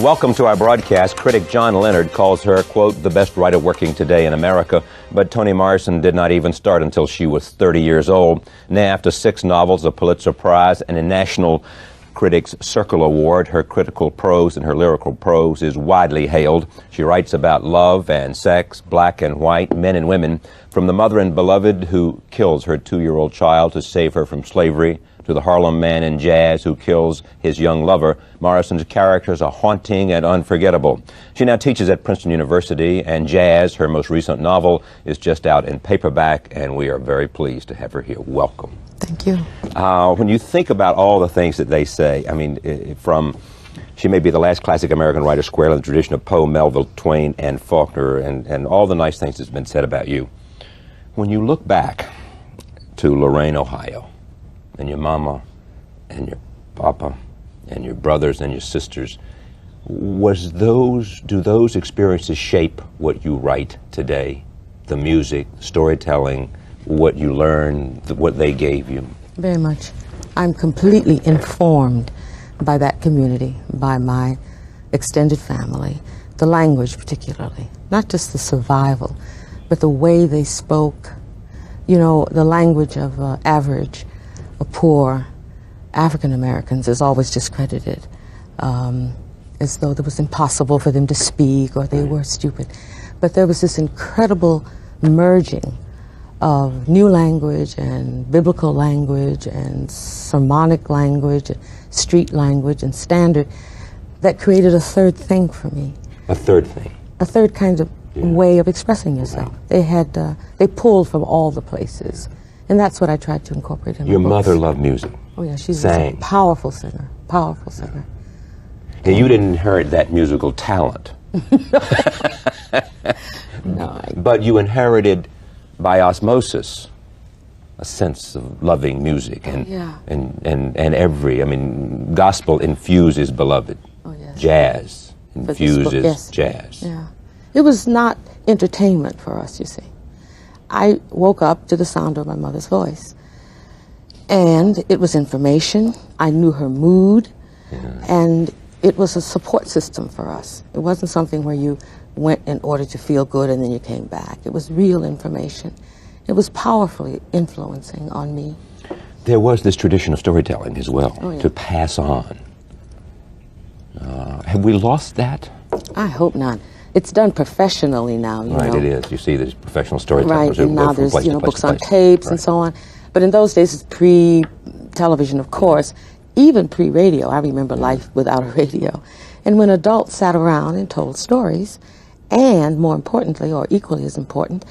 Welcome to our broadcast. Critic John Leonard calls her, quote, the best writer working today in America. But Toni Morrison did not even start until she was 30 years old. Now, after 6 novels, a Pulitzer Prize, and a National Critics Circle Award, her critical prose and her lyrical prose is widely hailed. She writes about love and sex, black and white, men and women, from the mother and beloved who kills her 2-year-old child to save her from slavery, to the Harlem man in jazz who kills his young lover. Morrison's characters are haunting and unforgettable. She now teaches at Princeton University, and Jazz, her most recent novel, is just out in paperback, and we are very pleased to have her here. Welcome. Thank you. When you think about all the things that they say, I mean, she may be the last classic American writer squarely in the tradition of Poe, Melville, Twain, and Faulkner, and all the nice things that's been said about you. When you look back to Lorain, Ohio, and your mama, and your papa, and your brothers and your sisters, do those experiences shape what you write today? The music, storytelling, what you learned, what they gave you? Very much. I'm completely informed by that community, by my extended family, the language particularly, not just the survival, but the way they spoke. You know, the language of average, poor African Americans is always discredited, as though it was impossible for them to speak or they were stupid. But there was this incredible merging of new language and biblical language and sermonic language, and street language and standard that created a third thing for me. A third thing? A third kind of way of expressing yourself. Right. They pulled from all the places. And that's what I tried to incorporate in my Your books. mother loved music. Oh yeah, she's sang. a powerful singer, powerful singer. And you didn't inherit that musical talent. No. But you inherited, by osmosis, a sense of loving music, and every, I mean, gospel infuses beloved. Oh yes. Jazz infuses yes. jazz. Yeah. It was not entertainment for us, you see. I woke up to the sound of my mother's voice. And it was information. I knew her mood. Yeah. And it was a support system for us. It wasn't something where you went in order to feel good and then you came back. It was real information. It was powerfully influencing on me. There was this tradition of storytelling as well, oh, yeah. to pass on. Have we lost that? I hope not. It's done professionally now, you know. Right, it is. You see there's professional storytellers. Right, and now there's, books on tapes and so on. But in those days, it's pre-television, of course, even pre-radio. I remember life without a radio. And when adults sat around and told stories, and more importantly, or equally as important,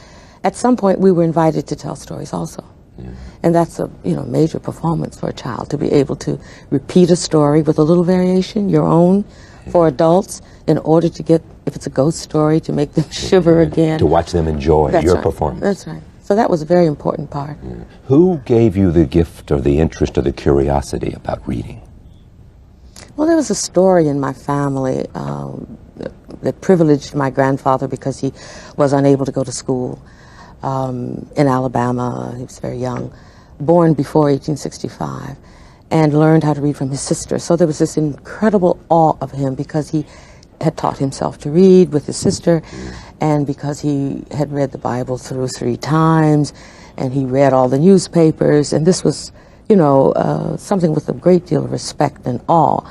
at some point we were invited to tell stories also. Yeah. And that's a major performance for a child, to be able to repeat a story with a little variation, your own, for adults, in order to get, if it's a ghost story, to make them shiver again. To watch them enjoy your right. performance. That's right. So that was a very important part. Yeah. Who gave you the gift or the interest or the curiosity about reading? Well, there was a story in my family that privileged my grandfather because he was unable to go to school in Alabama. He was very young, born before 1865, and learned how to read from his sister. So there was this incredible awe of him because he had taught himself to read with his sister, and because he had read the Bible through 3 times, and he read all the newspapers, and this was, something with a great deal of respect and awe.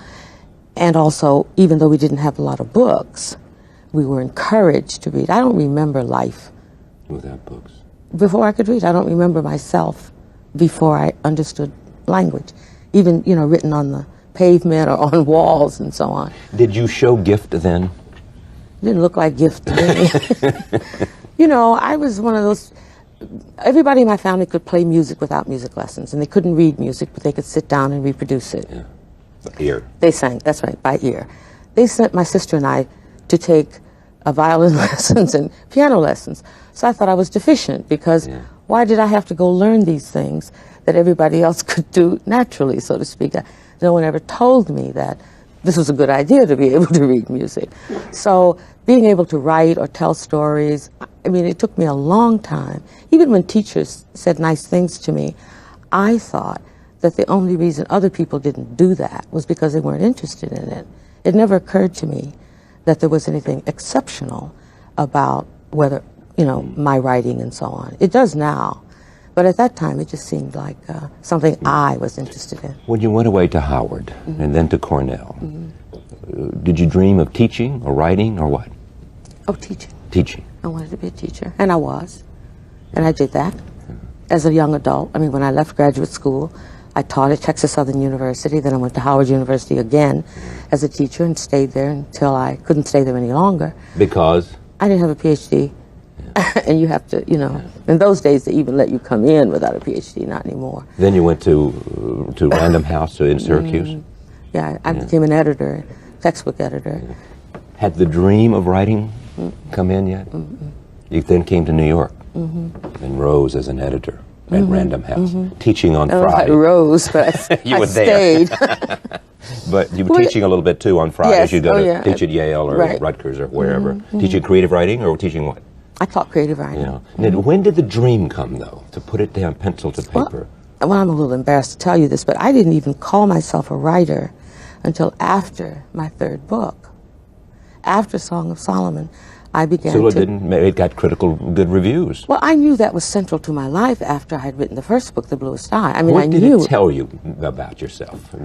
And also, even though we didn't have a lot of books, we were encouraged to read. I don't remember life without books. Before I could read, I don't remember myself before I understood language, even, written on the pavement or on walls and so on. Did you show gift then? It didn't look like gift to me. I was one of those, everybody in my family could play music without music lessons, and they couldn't read music, but they could sit down and reproduce it. Yeah. By ear. They sang, that's right, by ear. They sent my sister and I to take violin lessons and piano lessons. So I thought I was deficient because why did I have to go learn these things that everybody else could do naturally, so to speak? No one ever told me that this was a good idea to be able to read music. So being able to write or tell stories, it took me a long time. Even when teachers said nice things to me, I thought that the only reason other people didn't do that was because they weren't interested in it. It never occurred to me that there was anything exceptional about whether, my writing and so on. It does now. But at that time, it just seemed like something I was interested in. When you went away to Howard and then to Cornell, did you dream of teaching or writing or what? Oh, teaching. Teaching. I wanted to be a teacher, and I was. And I did that as a young adult. I mean, when I left graduate school, I taught at Texas Southern University. Then I went to Howard University again as a teacher and stayed there until I couldn't stay there any longer. Because? I didn't have a PhD. And you have to, in those days they even let you come in without a PhD, not anymore. Then you went to Random House in Syracuse? Yeah, I became an editor, textbook editor. Had the dream of writing come in yet? You then came to New York and rose as an editor at Random House, teaching on Friday. I rose, but I stayed. But you were teaching a little bit too on Fridays. Yes. You'd go to teach at Yale or Rutgers or wherever. Teaching creative writing or teaching what? I taught creative writing. Now, when did the dream come, though, to put it down pencil to paper? Well, I'm a little embarrassed to tell you this, but I didn't even call myself a writer until after my third book. After Song of Solomon, I began it got critical good reviews. Well, I knew that was central to my life after I had written the first book, The Bluest Eye. I mean, what did it tell you about yourself?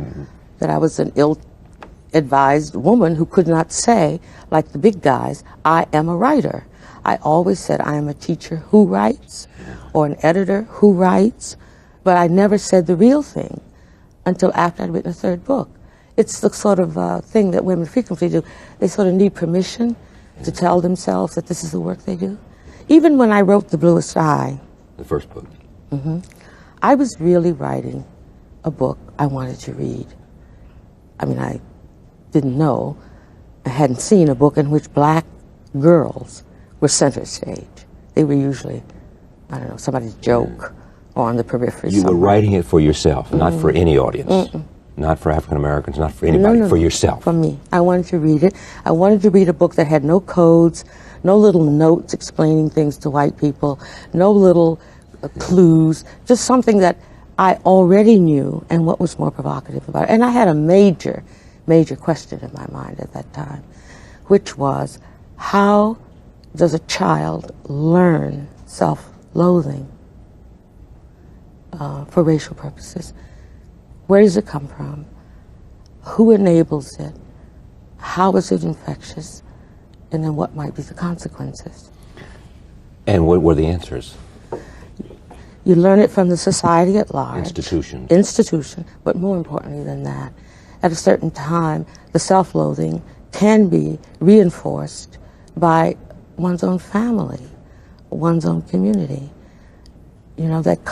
That I was an ill-advised woman who could not say, like the big guys, I am a writer. I always said I am a teacher who writes or an editor who writes, but I never said the real thing until after I'd written a third book. It's the sort of thing that women frequently do. They sort of need permission to tell themselves that this is the work they do. Even when I wrote The Bluest Eye, the first book, I was really writing a book I wanted to read. I mean, I didn't know, I hadn't seen a book in which black girls were center stage. They were usually, I don't know, somebody's joke or on the periphery. You were writing it for yourself, not for any audience. Not for African Americans, not for anybody, for yourself. For me. I wanted to read it. I wanted to read a book that had no codes, no little notes explaining things to white people, no little clues, just something that I already knew and what was more provocative about it. And I had a major, major question in my mind at that time, which was, how does a child learn self-loathing for racial purposes? Where does it come from? Who enables it? How is it infectious? And then what might be the consequences? And what were the answers? You learn it from the society at large. Institution. But more importantly than that, at a certain time, the self-loathing can be reinforced by one's own family, one's own community. You know, that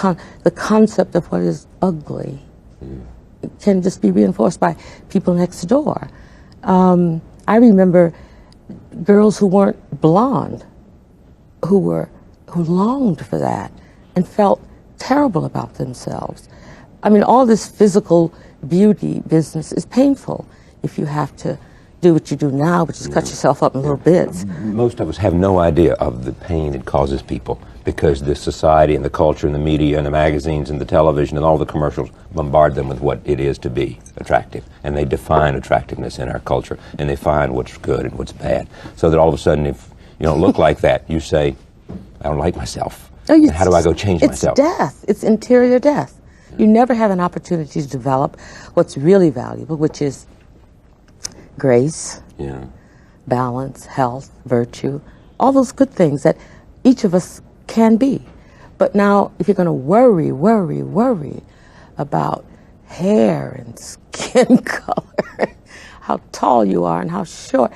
the concept of what is ugly can just be reinforced by people next door. I remember girls who weren't blonde, who longed for that and felt terrible about themselves. I mean, all this physical beauty business is painful if you have to do what you do now, which is cut yourself up in little bits. Most of us have no idea of the pain it causes people because the society and the culture and the media and the magazines and the television and all the commercials bombard them with what it is to be attractive. And they define attractiveness in our culture, and they find what's good and what's bad. So that all of a sudden, if you don't look like that, you say, I don't like myself. And how do I go change myself? It's death. It's interior death. You never have an opportunity to develop what's really valuable, which is grace, balance, health, virtue, all those good things that each of us can be. But now, if you're going to worry about hair and skin color, how tall you are and how short.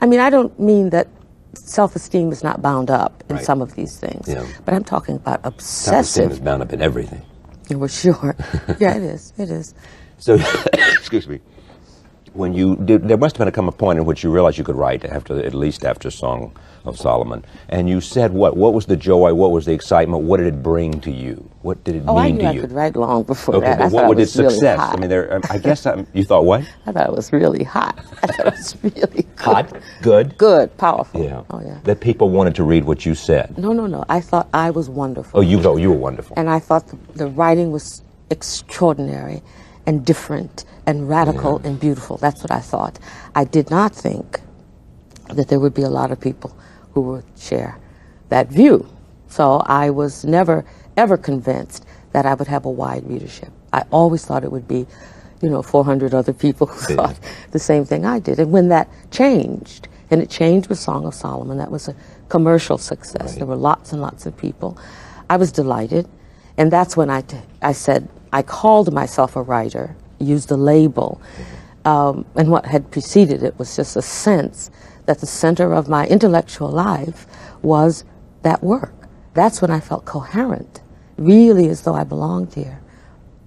I mean, I don't mean that self-esteem is not bound up in some of these things, but I'm talking about obsessive. Self-esteem is bound up in everything. We're sure. Yeah, it is. So, excuse me. When you did, there must have come a point in which you realized you could write at least after Song of Solomon. And you said what? What was the joy? What was the excitement? What did it bring to you? What did it mean to you? I knew I could write long before that. But what was success? Really, I mean, I guess you thought what? I thought it was really hot. I thought it was really good. Hot? Good? Good, powerful. Yeah. Oh, yeah. That people wanted to read what you said. No. I thought I was wonderful. Oh, you were wonderful. And I thought the writing was extraordinary. and different and radical and beautiful. That's what I thought. I did not think that there would be a lot of people who would share that view. So I was never, ever convinced that I would have a wide readership. I always thought it would be, 400 other people who thought the same thing I did. And when that changed, and it changed with Song of Solomon, that was a commercial success. Right. There were lots and lots of people. I was delighted. And that's when I said, I called myself a writer, used a label. And what had preceded it was just a sense that the center of my intellectual life was that work. That's when I felt coherent, really as though I belonged here,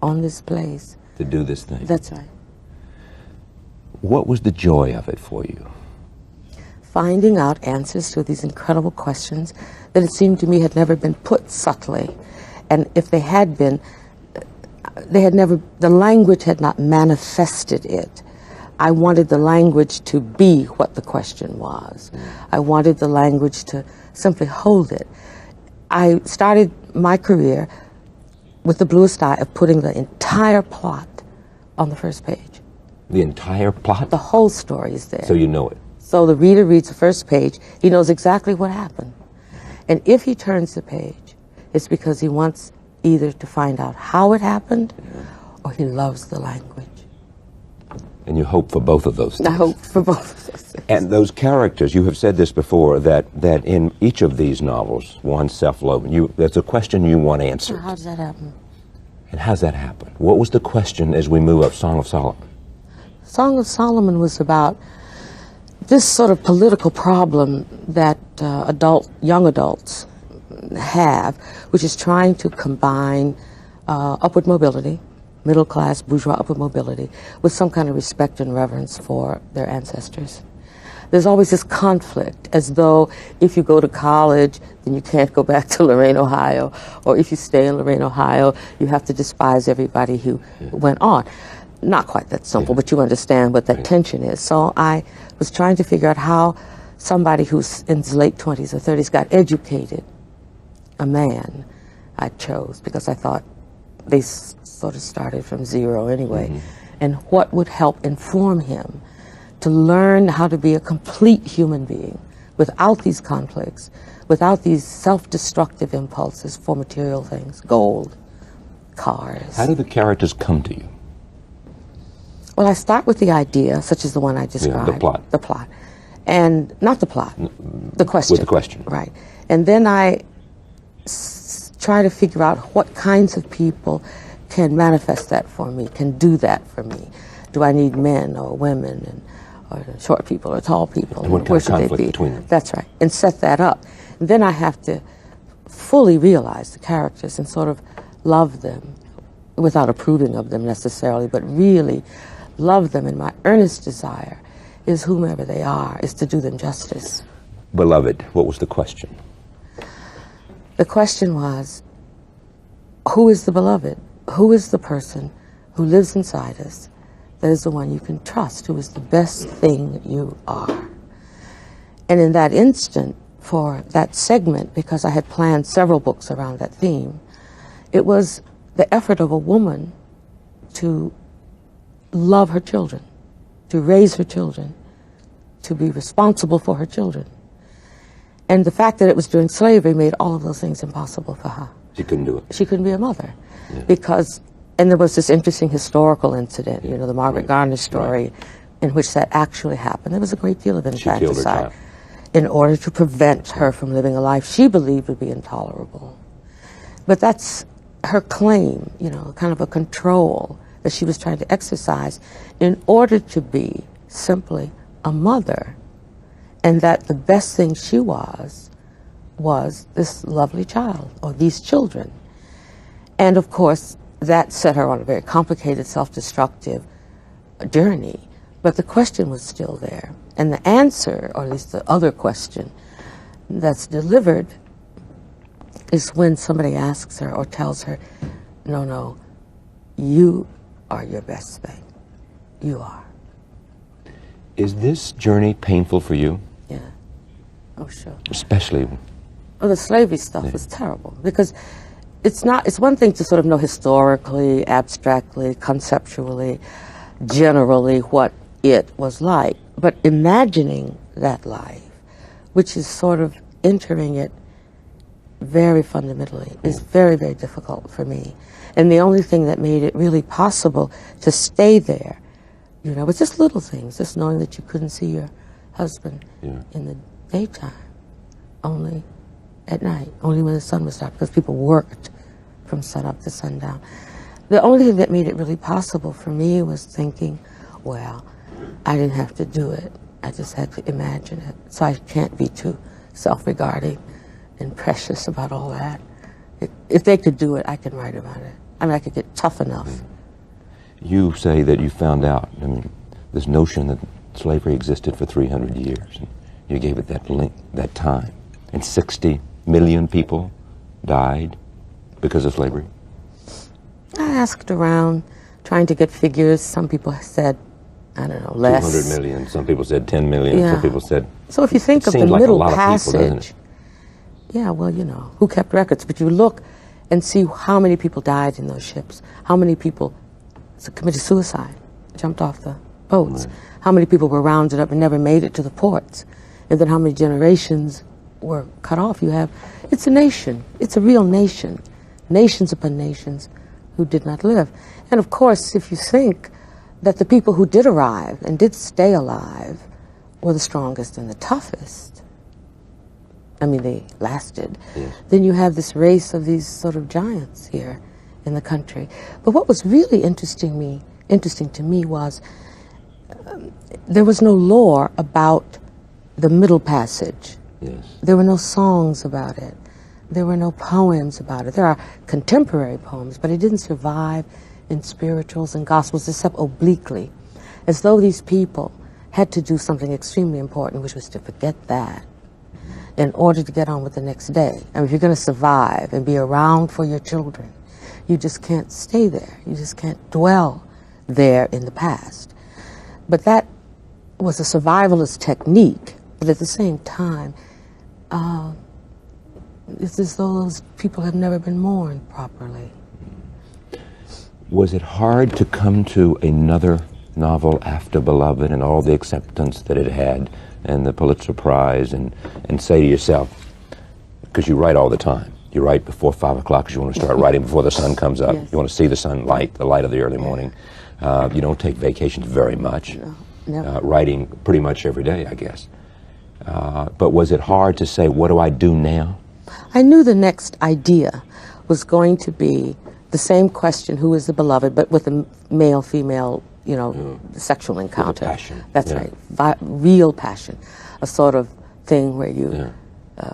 on this place. To do this thing. That's right. What was the joy of it for you? Finding out answers to these incredible questions that it seemed to me had never been put subtly. And if they had been, the language had not manifested it. I wanted the language to be what the question was. I wanted the language to simply hold it. I started my career with the bluest eye of putting the entire plot on the first page. The entire plot? The whole story is there. So you know it. So the reader reads the first page, he knows exactly what happened. And if he turns the page, it's because he wants either to find out how it happened or he loves the language. And you hope for both of those things. I hope for both of those things. And those characters, you have said this before, that in each of these novels, one self-love, that's a question you want answered. How does that happen? And how does that happen? What was the question as we move up Song of Solomon? Song of Solomon was about this sort of political problem that young adults have, which is trying to combine upward mobility, middle-class bourgeois upward mobility, with some kind of respect and reverence for their ancestors. There's always this conflict, as though if you go to college, then you can't go back to Lorain, Ohio, or if you stay in Lorain, Ohio, you have to despise everybody who went on. Not quite that simple, but you understand what that tension is. So I was trying to figure out how somebody who's in his late 20s or 30s got educated, a man I chose, because I thought they sort of started from zero anyway, and what would help inform him to learn how to be a complete human being without these conflicts, without these self-destructive impulses for material things, gold, cars. How do the characters come to you? Well, I start with the idea, such as the one I described. The plot. The plot. And not the plot, the question. With the question. Right. And then I try to figure out what kinds of people can manifest that for me, can do that for me. Do I need men or women, or short people or tall people? And what kind of conflict between them? That's right. And set that up. And then I have to fully realize the characters and sort of love them, without approving of them necessarily, but really love them. And my earnest desire is whomever they are, is to do them justice. Beloved, what was the question? The question was, who is the beloved? Who is the person who lives inside us that is the one you can trust, who is the best thing you are? And in that instant, for that segment, because I had planned several books around that theme, it was the effort of a woman to love her children, to raise her children, to be responsible for her children. And the fact that it was during slavery made all of those things impossible for her. She couldn't do it. She couldn't be a mother. Because, and there was this interesting historical incident, the Margaret Garner story, in which that actually happened. There was a great deal of infanticide in order to prevent her from living a life she believed would be intolerable. But that's her claim, kind of a control that she was trying to exercise in order to be simply a mother, and that the best thing she was this lovely child, or these children. And of course, that set her on a very complicated, self-destructive journey, but the question was still there. And the answer, or at least the other question that's delivered, is when somebody asks her or tells her, no, you are your best thing. You are. Is this journey painful for you? Yeah. Oh, sure. Especially... Well, the slavery stuff was terrible, because it's one thing to sort of know historically, abstractly, conceptually, generally what it was like, but imagining that life, which is sort of entering it very fundamentally, is very, very difficult for me. And the only thing that made it really possible to stay there, you know, was just little things, just knowing that you couldn't see your husband in the daytime, only at night, only when the sun was dark, because people worked from sunup to sundown. The only thing that made it really possible for me was thinking, well, I didn't have to do it. I just had to imagine it. So I can't be too self-regarding and precious about all that. If they could do it, I can write about it. I mean, I could get tough enough. You say that you found out, I mean, this notion that slavery existed for 300 years. And you gave it that time. And 60 million people died because of slavery. I asked around, trying to get figures. Some people said, I don't know, less. 200 million. Some people said 10 million. Yeah. Some people said... So if you think of the like middle a lot passage, of people, doesn't it? Yeah, well, you know, who kept records? But you look and see how many people died in those ships, how many people committed suicide, jumped off the boats, Right. how many people were rounded up and never made it to the ports, and then how many generations were cut off. You have, it's a nation, it's a real nation, nations upon nations who did not live. And of course, if you think that the people who did arrive and did stay alive were the strongest and the toughest, I mean, they lasted, Yes. then you have this race of these sort of giants here in the country. But what was really interesting to me was there was no lore about the middle passage. Yes. There were no songs about it. There were no poems about it. There are contemporary poems, but it didn't survive in spirituals and gospels except obliquely, as though these people had to do something extremely important, which was to forget that in order to get on with the next day. I mean, if you're going to survive and be around for your children, you just can't stay there. You just can't dwell there in the past. But that was a survivalist technique, but at the same time, it's as though those people have never been mourned properly. Was it hard to come to another novel after Beloved and all the acceptance that it had and the Pulitzer Prize and say to yourself, because you write all the time, you write before 5 o'clock because you want to start writing before the sun comes up. Yes. You want to see the sunlight, the light of the early morning. You don't take vacations very much. No, never. Writing pretty much every day, I guess. But was it hard to say, what do I do now? I knew the next idea was going to be the same question, who is the beloved, but with a male-female, you know, sexual encounter. Passion. That's Yeah. right, real passion, a sort of thing where you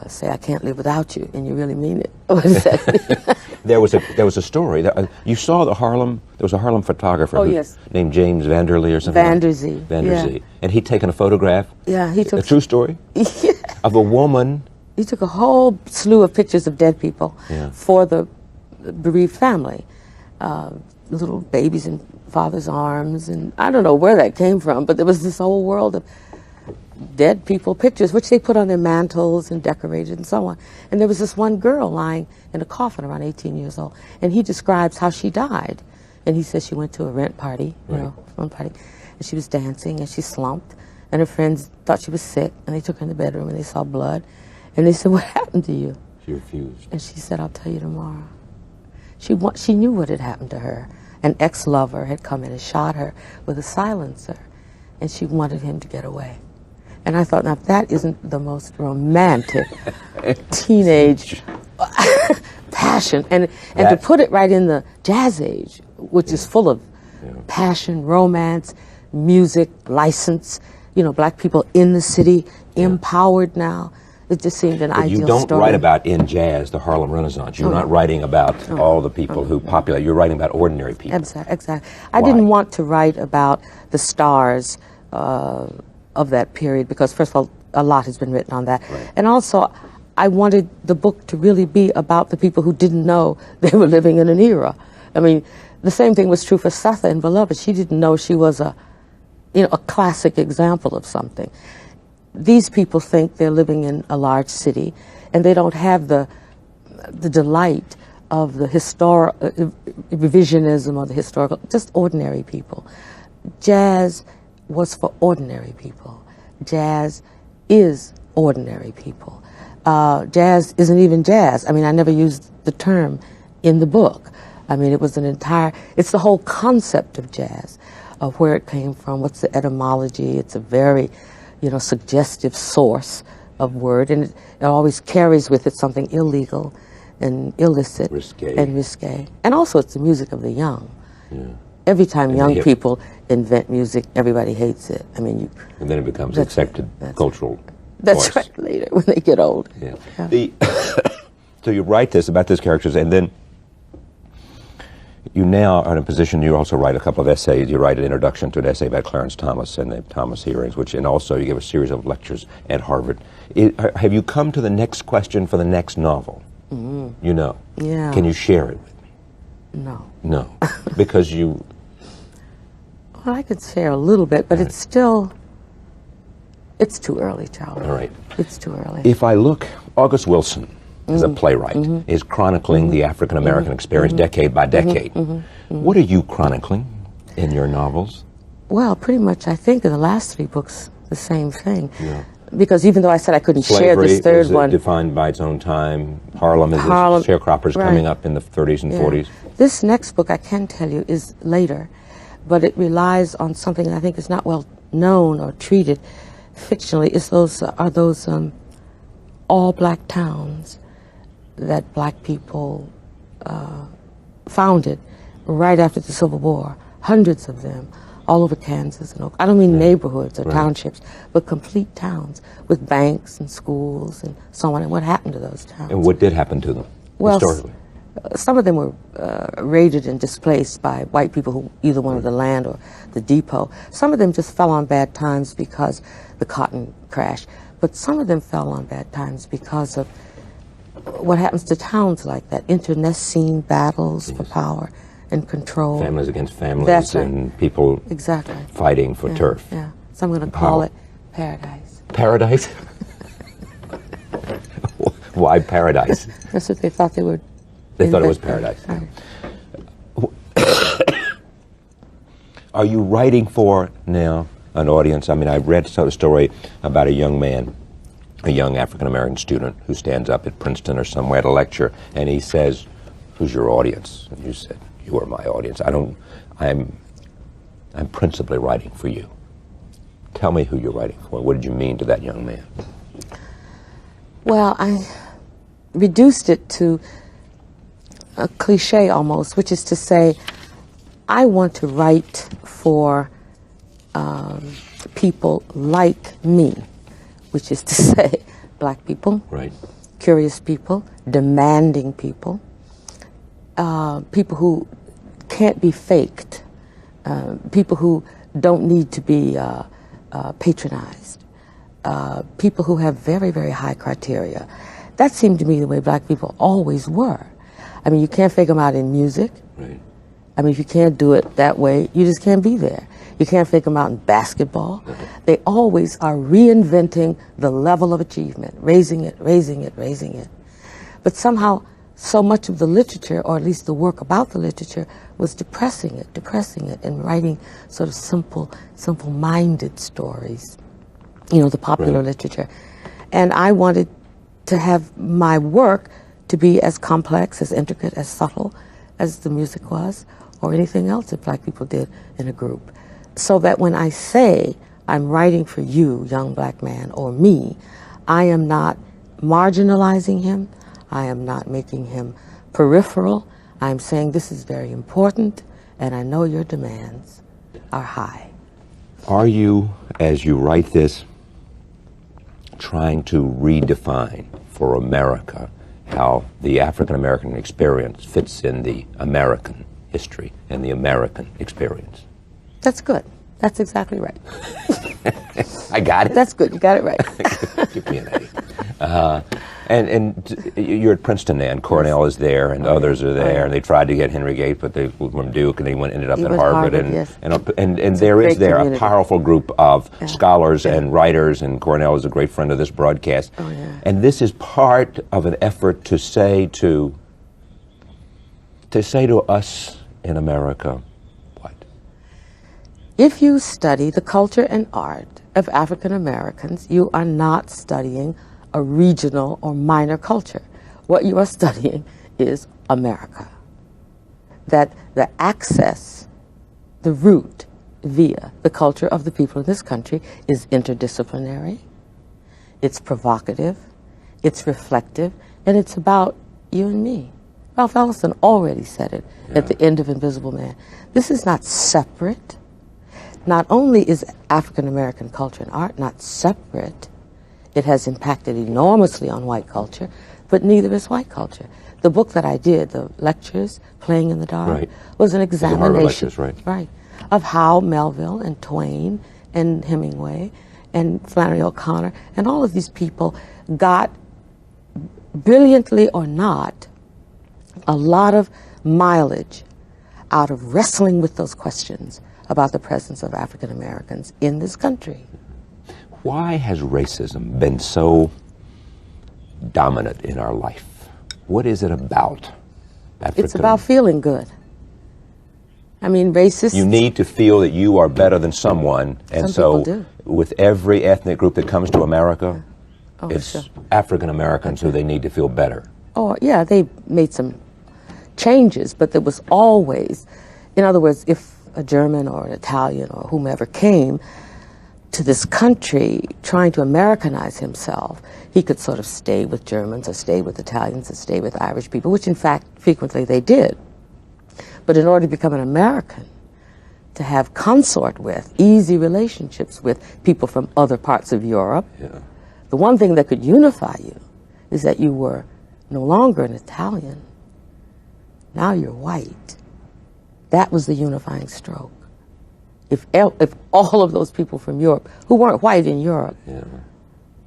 say, I can't live without you, and you really mean it. What does that mean? There was a story. You saw there was a Harlem photographer named James Vanderlee or something. Vanderzee. Vanderzee. Yeah. And he'd taken a photograph. Yeah, he took a true story Yeah. of a woman. He took a whole slew of pictures of dead people Yeah. for the bereaved family. Little babies in father's arms, and I don't know where that came from, but there was this whole world of dead people pictures, which they put on their mantles and decorated and so on. And there was this one girl lying in a coffin around 18 years old, and he describes how she died. And he says she went to a rent party, one party, and she was dancing, and she slumped, and her friends thought she was sick, and they took her in the bedroom, and they saw blood, and they said, what happened to you? She refused. And she said, I'll tell you tomorrow. She knew what had happened to her. An ex-lover had come in and shot her with a silencer, and she wanted him to get away. And I thought, now that isn't the most romantic teenage passion. And to put it right in the jazz age, which is full of passion, romance, music, license, you know, black people in the city, empowered now. It just seemed an ideal story. You don't write about in jazz the Harlem Renaissance. You're not writing about all the people who populate. You're writing about ordinary people. Exactly. I didn't want to write about the stars of that period because, first of all, a lot has been written on that. Right. And also, I wanted the book to really be about the people who didn't know they were living in an era. I mean, the same thing was true for Sethe in Beloved. She didn't know she was a classic example of something. These people think they're living in a large city, and they don't have the delight of the revisionism or the historical, just ordinary people. Jazz was for ordinary people. Jazz is ordinary people. Jazz isn't even jazz. I mean, I never used the term in the book. I mean, it was it's the whole concept of jazz, of where it came from, what's the etymology. It's a very, suggestive source of word, and it always carries with it something illegal and illicit and risque. And also it's the music of the young. Yeah. Every time young people invent music, everybody hates it. I mean, and then it becomes accepted cultural. That's right, later when they get old. Yeah. So you write this about these characters, and then you now are in a position, you also write a couple of essays. You write an introduction to an essay about Clarence Thomas and the Thomas hearings, and also you give a series of lectures at Harvard. Have you come to the next question for the next novel? Mm-hmm. Yeah. Can you share it with me? No. Because you... Well, I could share a little bit, but it's too early, Charlie. All right. It's too early. If I look, August Wilson is a playwright, is chronicling the African-American experience decade by decade. What are you chronicling in your novels? Well, pretty much, I think, in the last 3 books, the same thing. Yeah. Because even though I said I couldn't share this third one... defined by its own time. Harlem is the sharecroppers coming up in the 30s and 40s. This next book, I can tell you, is later, but it relies on something that I think is not well known or treated fictionally. It's those all-black towns that black people founded right after the Civil War. Hundreds of them, all over Kansas and I don't mean neighborhoods or townships, but complete towns with banks and schools and so on. And what happened to those towns? And what did happen to them, historically? Some of them were raided and displaced by white people who either wanted the land or the depot. Some of them just fell on bad times because the cotton crash. But some of them fell on bad times because of what happens to towns like that, internecine battles for power and control. Families against families and people fighting for turf. Yeah, so I'm going to call it paradise. Paradise? Why paradise? That's what they thought they were. They thought it was paradise. Are you writing for now an audience? I mean, I read a story about a young man, a young African-American student who stands up at Princeton or somewhere at a lecture, and he says, "Who's your audience?" And you said, "You are my audience. I'm principally writing for you." Tell me who you're writing for. What did you mean to that young man? Well, I reduced it to a cliche almost, which is to say, I want to write for people like me, which is to say, black people, curious people, demanding people, people who can't be faked, people who don't need to be patronized, people who have very, very high criteria. That seemed to me the way black people always were. I mean, you can't fake them out in music. Right. I mean, if you can't do it that way, you just can't be there. You can't fake them out in basketball. They always are reinventing the level of achievement, raising it, raising it, raising it. But somehow, so much of the literature, or at least the work about the literature, was depressing it, and writing sort of simple-minded stories, you know, the popular literature. And I wanted to have my work to be as complex, as intricate, as subtle as the music was, or anything else that black people did in a group. So that when I say I'm writing for you, young black man, or me, I am not marginalizing him, I am not making him peripheral, I'm saying this is very important, and I know your demands are high. Are you, as you write this, trying to redefine for America how the African-American experience fits in the American history and the American experience? That's good. That's exactly right. I got it? That's good. You got it right. Give me an A. And you're at Princeton now, and Cornell is there, and others are there, and they tried to get Henry Gates, but they were from Duke, and they ended up at Harvard. And there is a powerful group of scholars and writers, and Cornell is a great friend of this broadcast. And this is part of an effort to say to to say to us in America, what? If you study the culture and art of African Americans, you are not studying a regional or minor culture. What you are studying is America. That the access, the root via the culture of the people in this country is interdisciplinary, it's provocative, it's reflective, and it's about you and me. Ralph Ellison already said it at the end of Invisible Man. This is not separate. Not only is African American culture and art not separate, it has impacted enormously on white culture, but neither is white culture. The book that I did, the lectures, Playing in the Dark, was an examination of how Melville and Twain and Hemingway and Flannery O'Connor and all of these people got, brilliantly or not, a lot of mileage out of wrestling with those questions about the presence of African Americans in this country. Why has racism been so dominant in our life? What is it about African? It's about feeling good. I mean, racists... You need to feel that you are better than someone, and some people do. With every ethnic group that comes to America, it's African Americans who they need to feel better. Oh, yeah, they made some changes, but there was always, in other words, if a German or an Italian or whomever came to this country trying to Americanize himself, he could sort of stay with Germans or stay with Italians or stay with Irish people, which in fact frequently they did. But in order to become an American, to have consort with, easy relationships with people from other parts of Europe, the one thing that could unify you is that you were no longer an Italian. Now you're white. That was the unifying stroke. If all of those people from Europe, who weren't white in Europe,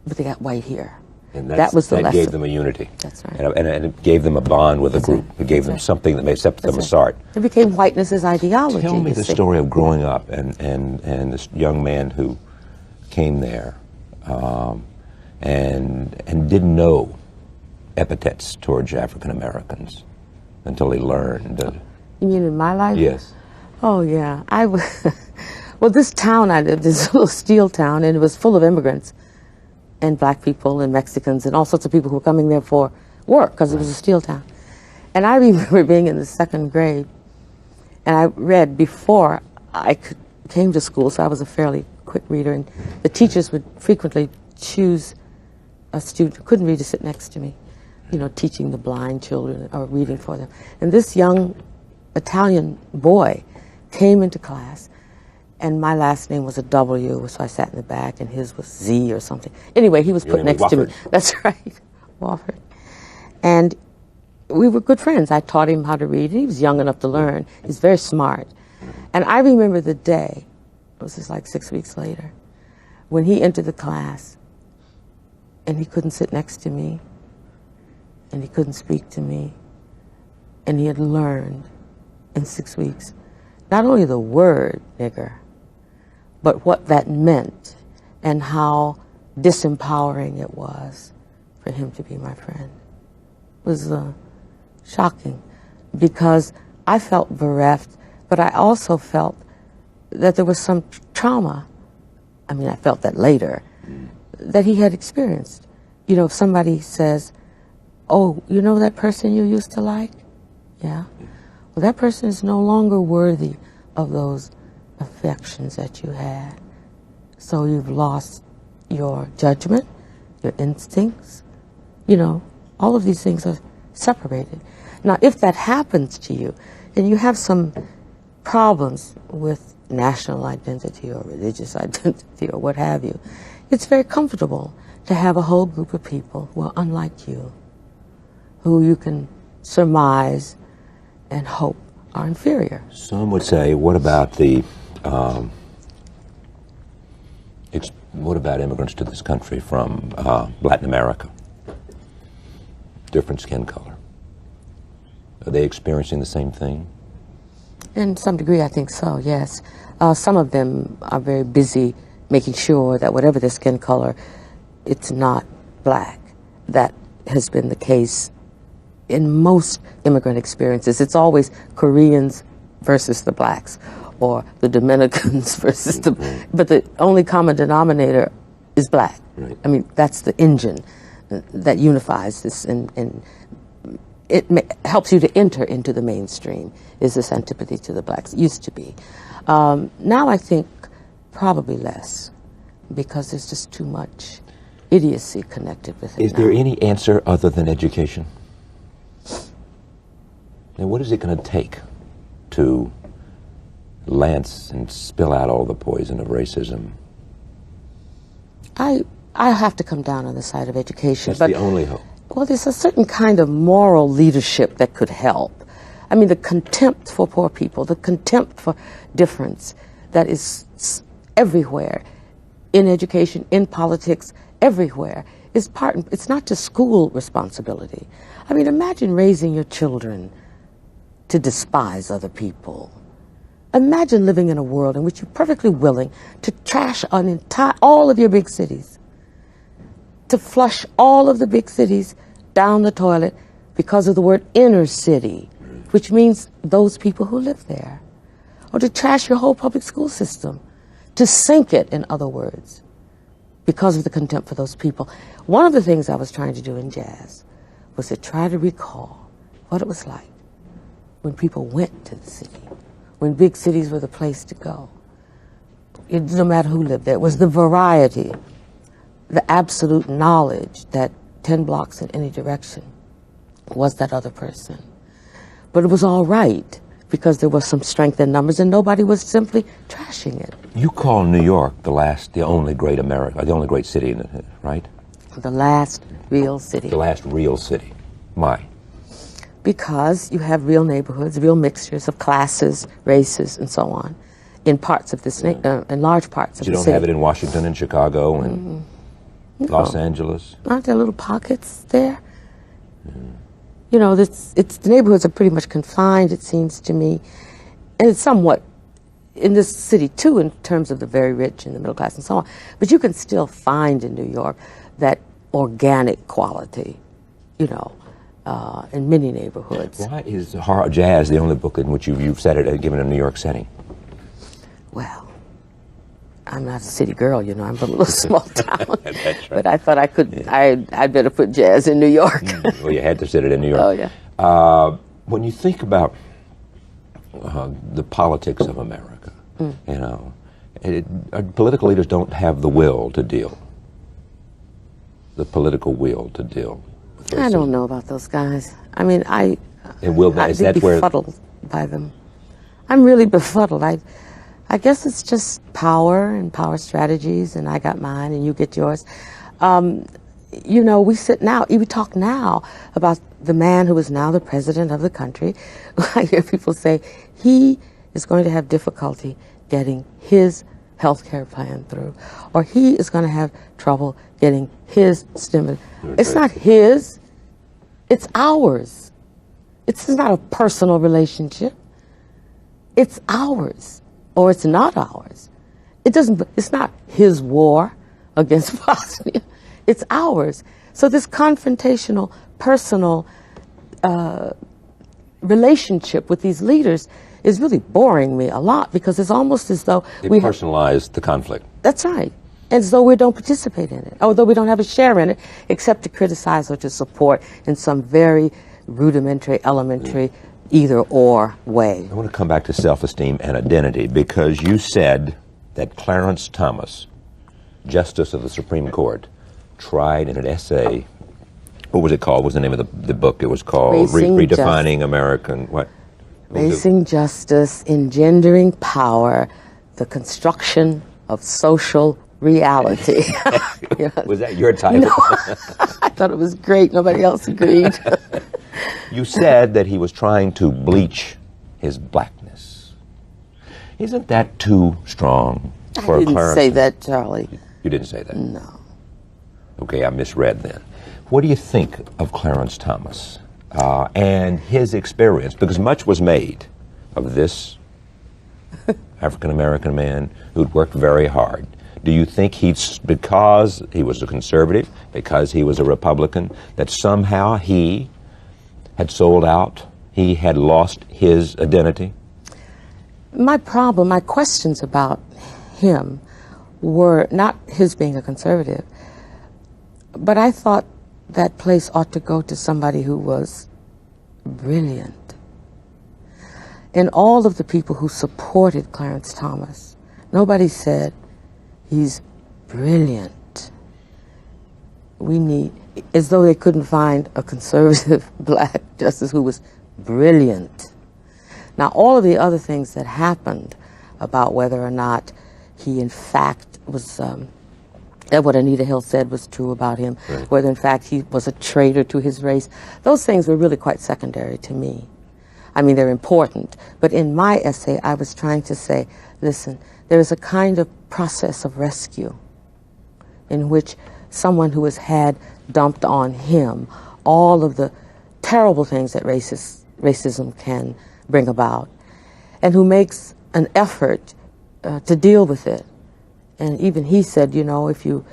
but they got white here, and that was the lesson. That gave them a unity. That's right. And it gave them a bond with a group. It gave them something that set them apart. It became whiteness as ideology. Tell me the story of growing up and this young man who came there and didn't know epithets towards African Americans until he learned. You mean in my life? Yes. Oh, yeah. Well, this town I lived, this little steel town, and it was full of immigrants and black people and Mexicans and all sorts of people who were coming there for work because it was a steel town. And I remember being in the second grade, and I read before I came to school, so I was a fairly quick reader, and the teachers would frequently choose a student who couldn't read to sit next to me, you know, teaching the blind children or reading for them. And this young Italian boy came into class, and my last name was a W, so I sat in the back, and his was Z or something. Anyway, he was put next to me. That's right, Wofford. And we were good friends. I taught him how to read, and he was young enough to learn. He's very smart. And I remember the day, it was just like 6 weeks later, when he entered the class, and he couldn't sit next to me, and he couldn't speak to me, and he had learned in 6 weeks not only the word nigger, but what that meant and how disempowering it was for him to be my friend. It was shocking because I felt bereft, but I also felt that there was some trauma. I mean, I felt that later, that he had experienced. You know, if somebody says, oh, you know that person you used to like? Yeah. Well, that person is no longer worthy of those affections that you had. So you've lost your judgment, your instincts. You know, all of these things are separated. Now, if that happens to you, and you have some problems with national identity or religious identity or what have you, it's very comfortable to have a whole group of people who are unlike you, who you can surmise and hope are inferior. Some would say, what about what about immigrants to this country from Latin America? Different skin color. Are they experiencing the same thing? In some degree, I think so, yes. Some of them are very busy making sure that whatever their skin color, it's not black. That has been the case in most immigrant experiences, it's always Koreans versus the blacks, or the Dominicans versus the, but the only common denominator is black. Right. I mean, that's the engine that unifies this, and it helps you to enter into the mainstream, is this antipathy to the blacks. It used to be. Now I think probably less, because there's just too much idiocy connected with it. Is there any answer other than education? And what is it going to take to lance and spill out all the poison of racism? I have to come down on the side of education. That's but the only hope. Well, there's a certain kind of moral leadership that could help. I mean, the contempt for poor people, the contempt for difference that is everywhere, in education, in politics, everywhere, is part, it's not just school responsibility. I mean, imagine raising your children to despise other people. Imagine living in a world in which you're perfectly willing to trash all of your big cities, to flush all of the big cities down the toilet because of the word inner city, which means those people who live there, or to trash your whole public school system, to sink it, in other words, because of the contempt for those people. One of the things I was trying to do in jazz was to try to recall what it was like when people went to the city, when big cities were the place to go. No matter who lived there, it was the variety, the absolute knowledge that 10 blocks in any direction was that other person. But it was all right, because there was some strength in numbers, and nobody was simply trashing it. You call New York the only great America, the only great city, right? The last real city. The last real city. Why? Because you have real neighborhoods, real mixtures of classes, races, and so on, in parts of this, in large parts of the city. You don't have it in Washington and Chicago and Los Angeles? Aren't there little pockets there? You know, the neighborhoods are pretty much confined, it seems to me, and it's somewhat in this city too, in terms of the very rich and the middle class and so on. But you can still find in New York that organic quality, you know, in many neighborhoods. Why is hard jazz the only book in which you've said it, given a New York setting? Well, I'm not a city girl, you know, I'm from a little small town. That's right. But I thought I could, I'd better put jazz in New York. Well, you had to set it in New York. Oh, yeah. When you think about the politics of America, you know, political leaders don't have the will to deal, the political will to deal with racism. I don't know about those guys. I mean, I'd be where befuddled by them. I'm really befuddled. I guess it's just power and power strategies, and I got mine and you get yours. You know, we talk now about the man who is now the president of the country. I hear people say he is going to have difficulty getting his health care plan through, or he is going to have trouble getting his stimulus. It's not his, it's ours. It's not a personal relationship. It's ours. Or it's not ours. It's not his war against Bosnia. It's ours. So this confrontational, personal relationship with these leaders is really boring me a lot, because it's almost as though we personalize the conflict. That's right. As though we don't participate in it, although we don't have a share in it, except to criticize or to support in some very rudimentary, elementary, either-or way. I want to come back to self-esteem and identity, because you said that Clarence Thomas, Justice of the Supreme Court, tried in an essay, what was it called? What was the name of the book? It was called Redefining American, what? Raising Justice, Engendering Power, the Construction of Social Reality. Was that your title? No, I thought it was great. Nobody else agreed. You said that he was trying to bleach his blackness. Isn't that too strong for Clarence? I didn't say that, Charlie. You didn't say that? No. Okay, I misread then. What do you think of Clarence Thomas and his experience? Because much was made of this African-American man who'd worked very hard. Do you think because he was a conservative, because he was a Republican, that somehow he had sold out? He had lost his identity? My problem, my questions about him were not his being a conservative, but I thought that place ought to go to somebody who was brilliant. And all of the people who supported Clarence Thomas, nobody said, he's brilliant. We need, as though they couldn't find a conservative black justice who was brilliant. Now, all of the other things that happened about whether or not he in fact was, that what Anita Hill said was true about him, right, whether in fact he was a traitor to his race, those things were really quite secondary to me. I mean, they're important, but in my essay I was trying to say, listen, there is a kind of process of rescue in which someone who has had dumped on him all of the terrible things that racism can bring about, and who makes an effort to deal with it. And even he said, you know, if you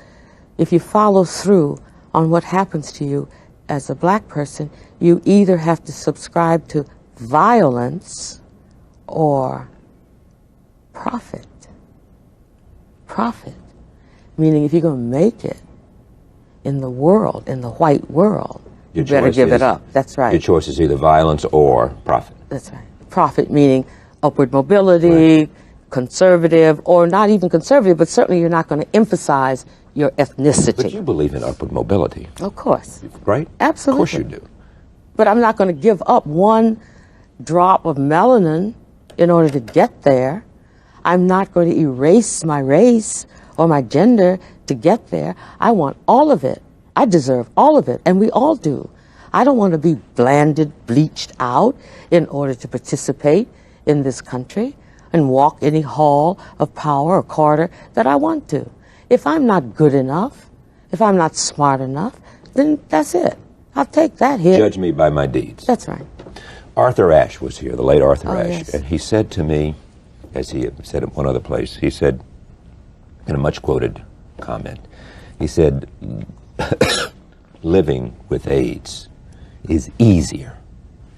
follow through on what happens to you as a black person, you either have to subscribe to violence or profit. Profit. Meaning if you're going to make it in the world, in the white world, you better give it up. That's right. Your choice is either violence or profit. That's right. Profit meaning upward mobility, right, conservative, or not even conservative, but certainly you're not going to emphasize your ethnicity. But you believe in upward mobility. Of course. Right? Absolutely. Of course you do. But I'm not going to give up one drop of melanin in order to get there. I'm not going to erase my race or my gender to get there. I want all of it. I deserve all of it, and we all do. I don't want to be blanded, bleached out in order to participate in this country and walk any hall of power or corridor that I want to. If I'm not good enough, if I'm not smart enough, then that's it. I'll take that hit. Judge me by my deeds. That's right. Arthur Ashe was here, the late Arthur Ashe, yes, and he said to me, as he said at one other place, he said, in a much-quoted comment, he said, living with AIDS is easier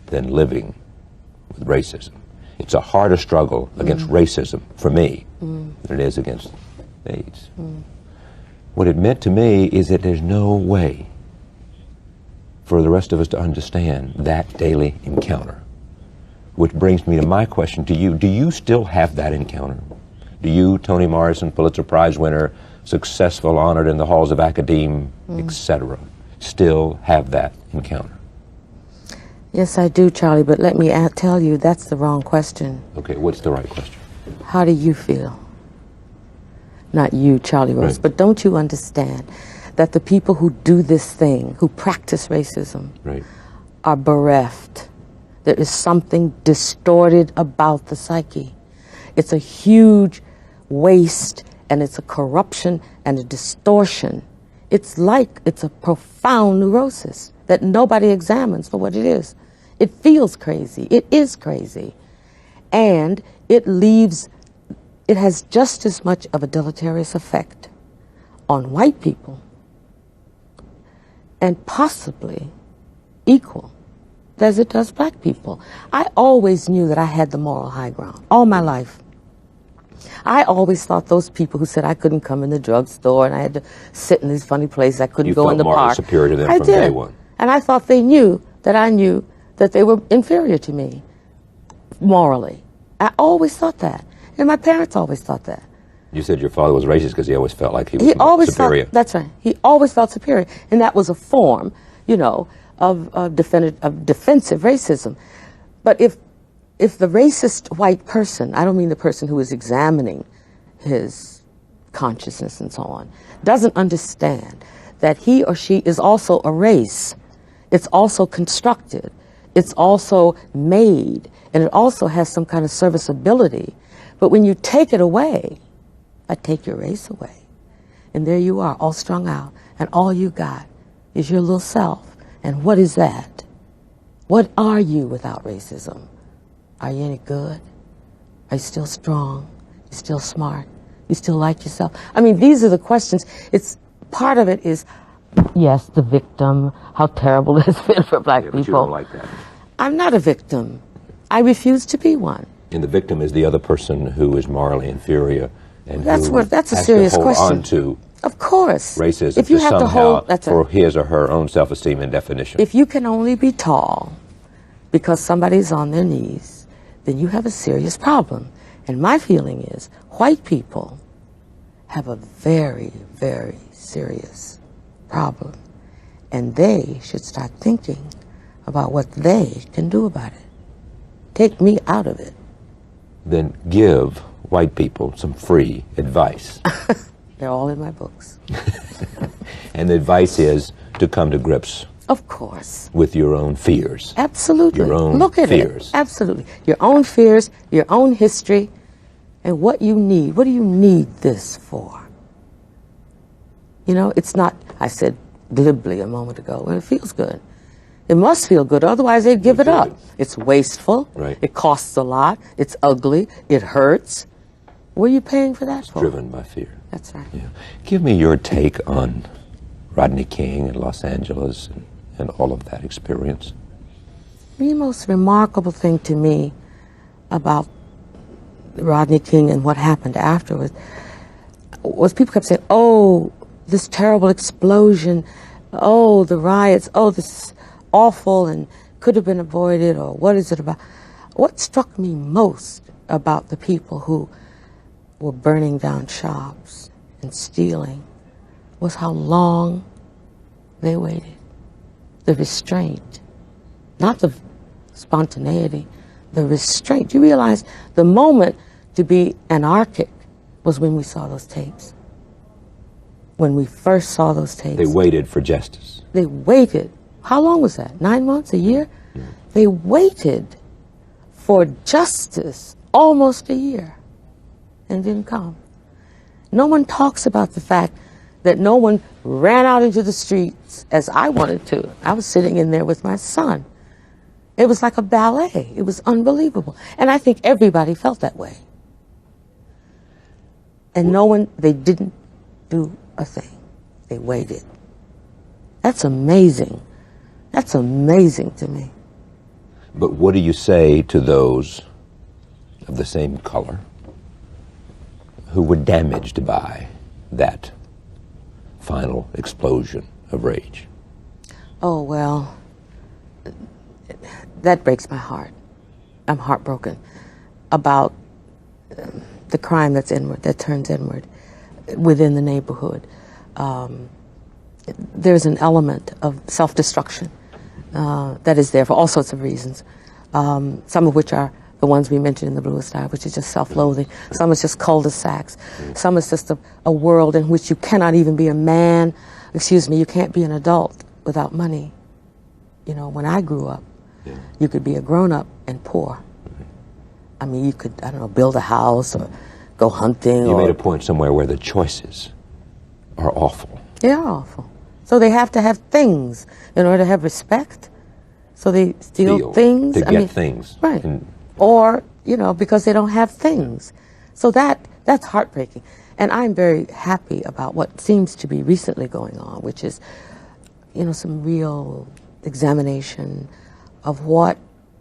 than living with racism. It's a harder struggle against racism, for me, than it is against AIDS. What it meant to me is that there's no way for the rest of us to understand that daily encounter. Which brings me to my question to you. Do you still have that encounter? Do you, Toni Morrison, Pulitzer Prize winner, successful, honored in the halls of academe, etc., still have that encounter? Yes, I do, Charlie, but let me tell you, that's the wrong question. Okay, what's the right question? How do you feel? Not you, Charlie Rose, right, but don't you understand that the people who do this thing, who practice racism, right, are bereft? There is something distorted about the psyche. It's a huge waste, and it's a corruption and a distortion. It's a profound neurosis that nobody examines for what it is. It feels crazy. It is crazy. And it has just as much of a deleterious effect on white people, and possibly equal, as it does black people. I always knew that I had the moral high ground all my life. I always thought those people who said I couldn't come in the drugstore and I had to sit in these funny places, I couldn't go in the park. You felt morally superior to them from day one. And I thought they knew that I knew that they were inferior to me morally. I always thought that. And my parents always thought that. You said your father was racist because he always felt like he was superior. That's right. He always felt superior. And that was a form, you know, of defensive racism. But if the racist white person, I don't mean the person who is examining his consciousness and so on, doesn't understand that he or she is also a race, it's also constructed, it's also made, and it also has some kind of serviceability. But when you take it away, I take your race away, and there you are, all strung out, and all you got is your little self. And what is that? What are you without racism? Are you any good? Are you still strong? You still smart? You still like yourself? I mean, these are the questions. Part of it is Yes, the victim, how terrible it has been for black people. But you don't like that. I'm not a victim. I refuse to be one. And the victim is the other person who is morally inferior and that's who a has serious to hold question. on to Of course. racism if you to have somehow to hold, that's for his or her own self-esteem and definition. If you can only be tall because somebody's on their knees, then you have a serious problem. And my feeling is white people have a very, very serious problem. And they should start thinking about what they can do about it. Take me out of it. Then give white people some free advice. They're all in my books. And the advice is to come to grips Of course. with your own fears. Absolutely. Your own Look at fears. it. Absolutely. Your own fears, your own history, and what you need. What do you need this for? You know, it's not, I said glibly a moment ago, and it feels good. It must feel good, otherwise they'd give it up. It's wasteful. Right. It costs a lot. It's ugly. It hurts. What are you paying for that for? Driven by fear. That's right. Yeah. Give me your take on Rodney King and Los Angeles and all of that experience. The most remarkable thing to me about Rodney King and what happened afterwards was people kept saying, oh, this terrible explosion, oh, the riots, oh, this is awful and could have been avoided, or what is it about? What struck me most about the people who were burning down shops and stealing was how long they waited. The restraint, not the spontaneity, the restraint. You realize the moment to be anarchic was when we saw those tapes. When we first saw those tapes. They waited for justice. They waited. How long was that? 9 months? A year? Yeah. They waited for justice almost a year and didn't come. No one talks about the fact that no one ran out into the streets as I wanted to. I was sitting in there with my son. It was like a ballet. It was unbelievable. And I think everybody felt that way. And no one, they didn't do a thing. They waited. That's amazing. That's amazing to me. But what do you say to those of the same color who were damaged by that final explosion of rage? Oh, well, that breaks my heart. I'm heartbroken about the crime that's inward, that turns inward within the neighborhood. There's an element of self-destruction that is there for all sorts of reasons, some of which are the ones we mentioned in the Bluest Eye, which is just self-loathing. Some is just cul-de-sacs. Some is just a world in which you cannot even be a man. You can't be an adult without money. You know, when I grew up, you could be a grown-up and poor. I mean, you could, I don't know, build a house or go hunting. You made a point somewhere where the choices are awful. They are awful. So they have to have things in order to have respect. So they steal things. To get things. Right. Or, you know, because they don't have things. So that's heartbreaking. And I'm very happy about what seems to be recently going on, which is, you know, some real examination of what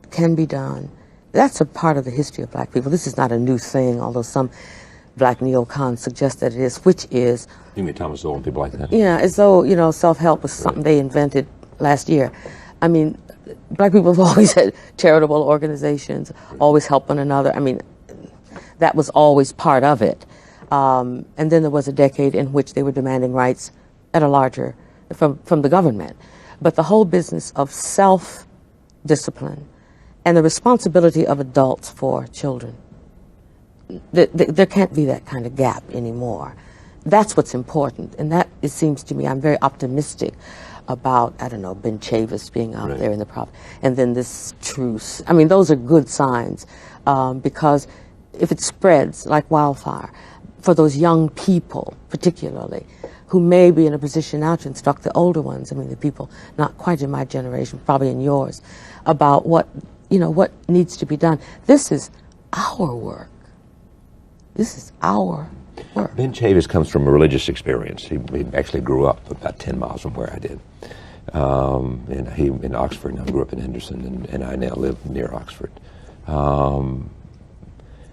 can be done. That's a part of the history of black people. This is not a new thing, although some black neocons suggest that it is, which is... You mean Thomas Sowell and people like that? Yeah, as though, you know, self-help was something they invented last year. I mean, black people have always had charitable organizations, always help one another. I mean, that was always part of it. And then there was a decade in which they were demanding rights at a larger, from the government. But the whole business of self-discipline and the responsibility of adults for children, there can't be that kind of gap anymore. That's what's important, and that, it seems to me, I'm very optimistic about, I don't know, Ben Chavis being out there in the prop, and then this truce. I mean, those are good signs, because if it spreads like wildfire, for those young people particularly, who may be in a position now to instruct the older ones, I mean, the people not quite in my generation, probably in yours, about what, you know, what needs to be done. This is our work. This is our were. Ben Chavis comes from a religious experience. He actually grew up about 10 miles from where I did. And he in Oxford, and I grew up in Henderson, and I now live near Oxford.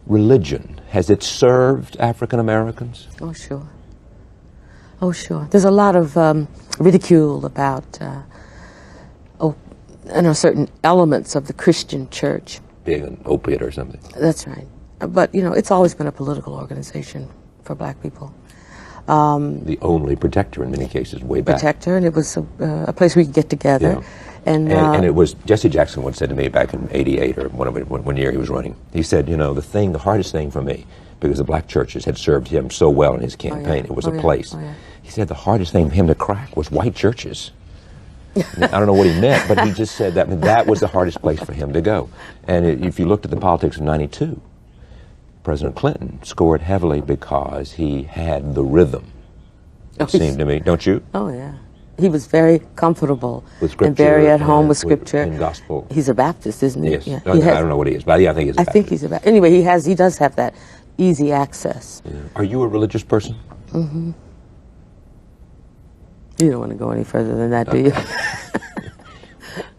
Religion, has it served African Americans? Oh, sure. Oh, sure. There's a lot of ridicule about certain elements of the Christian church. Being an opiate or something. That's right. But, it's always been a political organization for black people. The only protector in many cases, way back. Protector, and it was a place we could get together. Yeah. And it was, Jesse Jackson once said to me back in '88 or one year he was running, he said, the hardest thing for me, because the black churches had served him so well in his campaign, it was a place. Oh, yeah. He said the hardest thing for him to crack was white churches. I don't know what he meant, but he just said that was the hardest place for him to go. And if you looked at the politics of '92, President Clinton scored heavily because he had the rhythm, it seemed to me. Don't you? Oh, yeah. He was very comfortable with scripture, and very at home with scripture. And gospel. He's a Baptist, isn't he? Yes. Yeah. I don't know what he is, but I think he's a Baptist. I think he's a Baptist. Anyway, he does have that easy access. Yeah. Are you a religious person? Mm-hmm. You don't want to go any further than that, do you?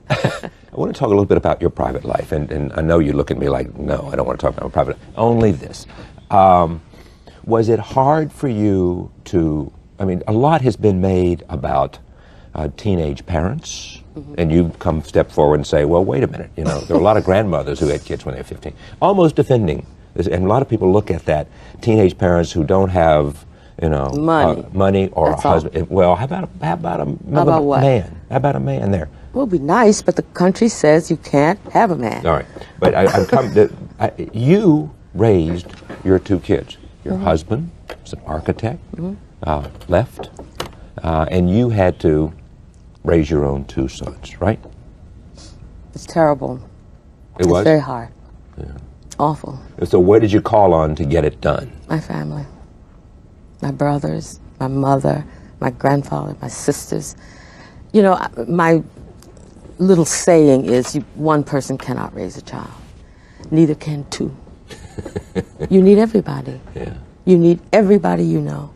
I want to talk a little bit about your private life, and I know you look at me like, no, I don't want to talk about my private life. Only this. Was it hard for you to, a lot has been made about teenage parents, and you come step forward and say, well, wait a minute, there are a lot of grandmothers who had kids when they were 15, almost defending this, and a lot of people look at that, teenage parents who don't have, money or That's a husband. all. Well, how about a what? man? How about a man there? Well, it'd be nice, but the country says you can't have a man. All right, but you raised your two kids. Your husband was an architect, left, and you had to raise your own two sons, right? It's terrible. It was? It's very hard. Yeah. Awful. So where did you call on to get it done? My family. My brothers, my mother, my grandfather, my sisters. My little saying is one person cannot raise a child. Neither can two. You need everybody. Yeah. You need everybody you know.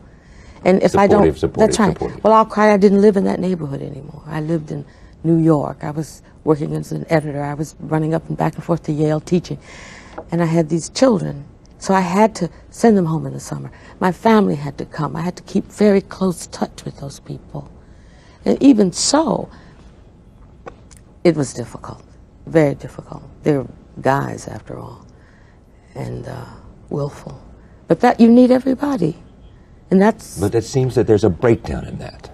And if I don't, that's right. Supportive. Well, I'll cry I didn't live in that neighborhood anymore. I lived in New York. I was working as an editor. I was running up and back and forth to Yale teaching. And I had these children. So I had to send them home in the summer. My family had to come. I had to keep very close touch with those people. And even so, it was difficult, very difficult. They're guys, after all, and willful. But that you need everybody. And that's... But it seems that there's a breakdown in that.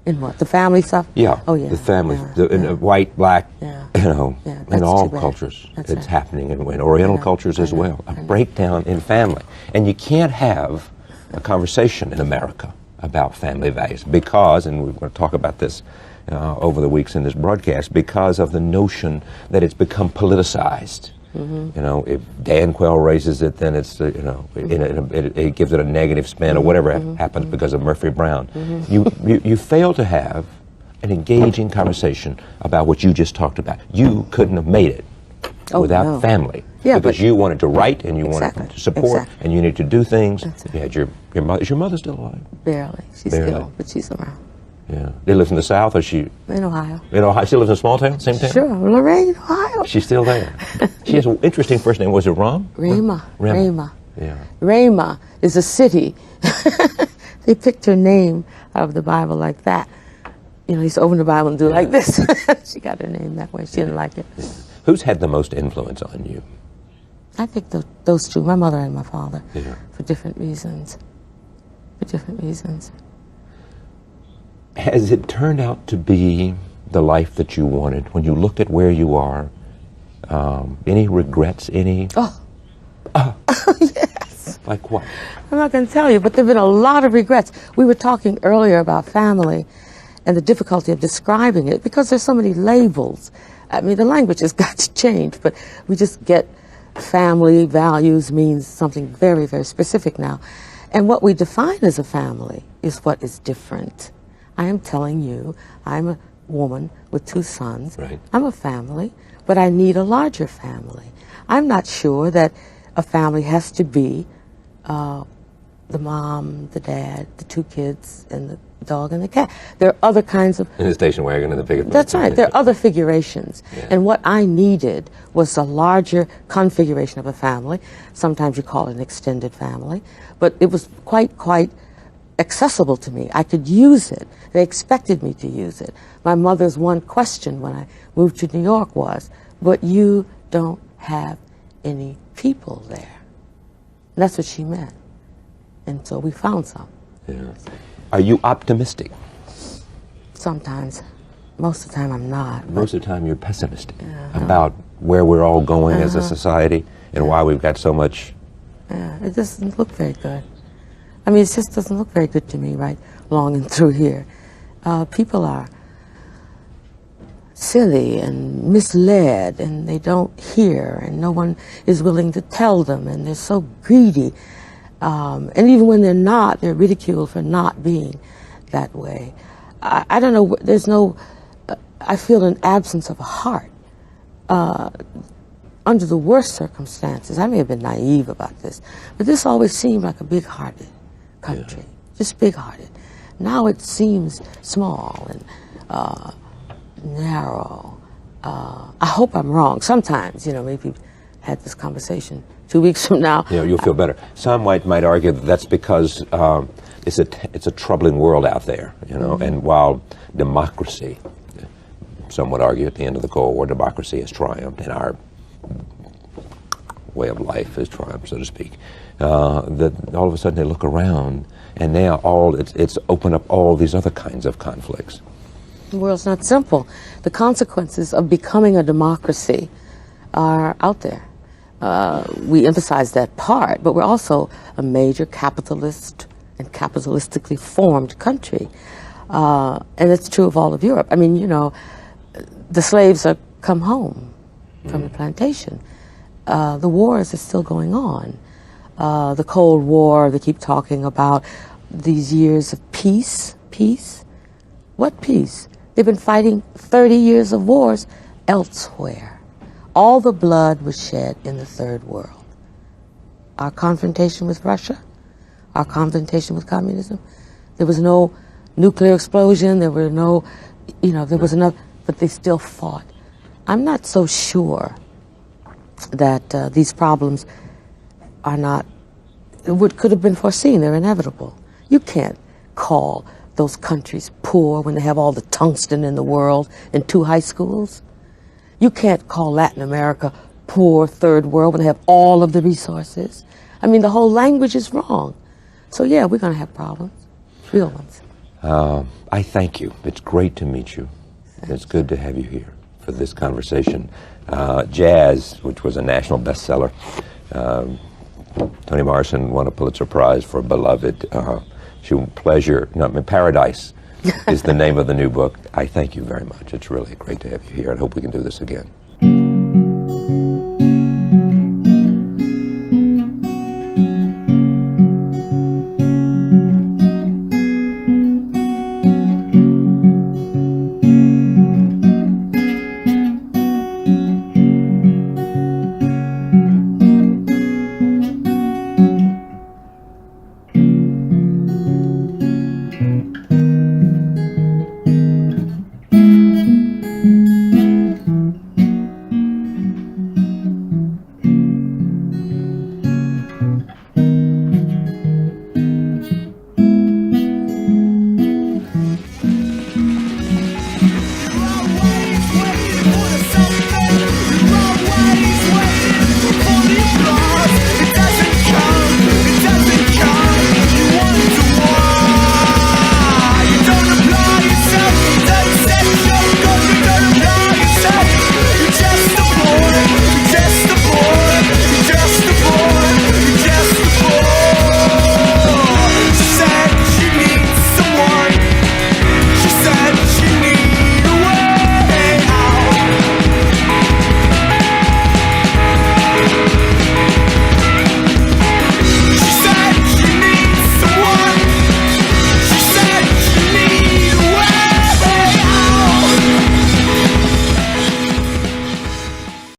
In what? The family stuff? Yeah. Oh, yeah. The family, Yeah. In white, black, Yeah. in all cultures. That's it's right. happening in Oriental cultures as well. A breakdown in family. And you can't have a conversation in America about family values because, and we're going to talk about this over the weeks in this broadcast, because of the notion that it's become politicized. If Dan Quayle raises it, then it's, it gives it a negative spin or whatever happens because of Murphy Brown. You fail to have an engaging conversation about what you just talked about. You couldn't have made it without family. Yeah, because you wanted to write and you wanted to support and you needed to do things. You had your mother. Is your mother still alive? Barely. She's ill, but she's around. Yeah. They live in the South, or she? In Ohio. In Ohio. She lives in a small town, same town? Sure, Lorain, Ohio. She's still there. She has an interesting first name. Was it Ramah? Ramah. Yeah. Ramah is a city. They picked her name out of the Bible like that. You used to open the Bible and do like this. She got her name that way. She didn't like it. Who's had the most influence on you? I think those two, my mother and my father, Yeah. for different reasons. Has it turned out to be the life that you wanted when you look at where you are? Any regrets? Any? Yes. Like what? I'm not going to tell you, but there have been a lot of regrets. We were talking earlier about family and the difficulty of describing it because there's so many labels. The language has got to change, but we just get family values means something very, very specific now. And what we define as a family is what is different. I am telling you, I'm a woman with two sons. Right. I'm a family, but I need a larger family. I'm not sure that a family has to be the mom, the dad, the 2 kids, and the dog and the cat. There are other kinds of... In the station wagon and the big... That's right. There are other figurations. Yeah. And what I needed was a larger configuration of a family. Sometimes you call it an extended family. But it was quite accessible to me. I could use it. They expected me to use it. My mother's one question when I moved to New York was, but you don't have any people there. And that's what she meant. And so we found some. Yeah. Are you optimistic? Sometimes. Most of the time I'm not. Most of the time you're pessimistic about where we're all going as a society and why we've got so much... Yeah, it doesn't look very good. I mean, it just doesn't look very good to me right along and through here. People are silly and misled, and they don't hear, and no one is willing to tell them, and they're so greedy. And even when they're not, they're ridiculed for not being that way. I don't know, there's no, I feel an absence of a heart. Under the worst circumstances, I may have been naive about this, but this always seemed like a big-hearted country, just big-hearted. Now it seems small and narrow. I hope I'm wrong. Sometimes, you know, maybe we've had this conversation 2 weeks from now. You know, you'll feel better. Some might argue that that's because it's a troubling world out there, you know, and while democracy, some would argue at the end of the Cold War, democracy has triumphed and our way of life has triumphed, so to speak, that all of a sudden they look around and they are all, it's opened up all these other kinds of conflicts. The world's not simple. The consequences of becoming a democracy are out there. We emphasize that part, but we're also a major capitalist and capitalistically formed country. And it's true of all of Europe. I mean, you know, the slaves are come home from the plantation. The wars are still going on. The Cold War, they keep talking about these years of peace. Peace? What peace? They've been fighting 30 years of wars elsewhere. All the blood was shed in the Third World. Our confrontation with Russia, our confrontation with communism, there was no nuclear explosion, there were no, you know, there was enough, but they still fought. I'm not so sure that these problems are not, could have been foreseen, they're inevitable. You can't call those countries poor when they have all the tungsten in the world in 2 high schools. You can't call Latin America poor third world when they have all of the resources. I mean, the whole language is wrong. So yeah, we're going to have problems, real ones. I thank you. It's great to meet you. It's good to have you here for this conversation. Jazz, which was a national bestseller. Toni Morrison won a Pulitzer Prize for Beloved. Paradise is the name of the new book. I thank you very much. It's really great to have you here. I hope we can do this again.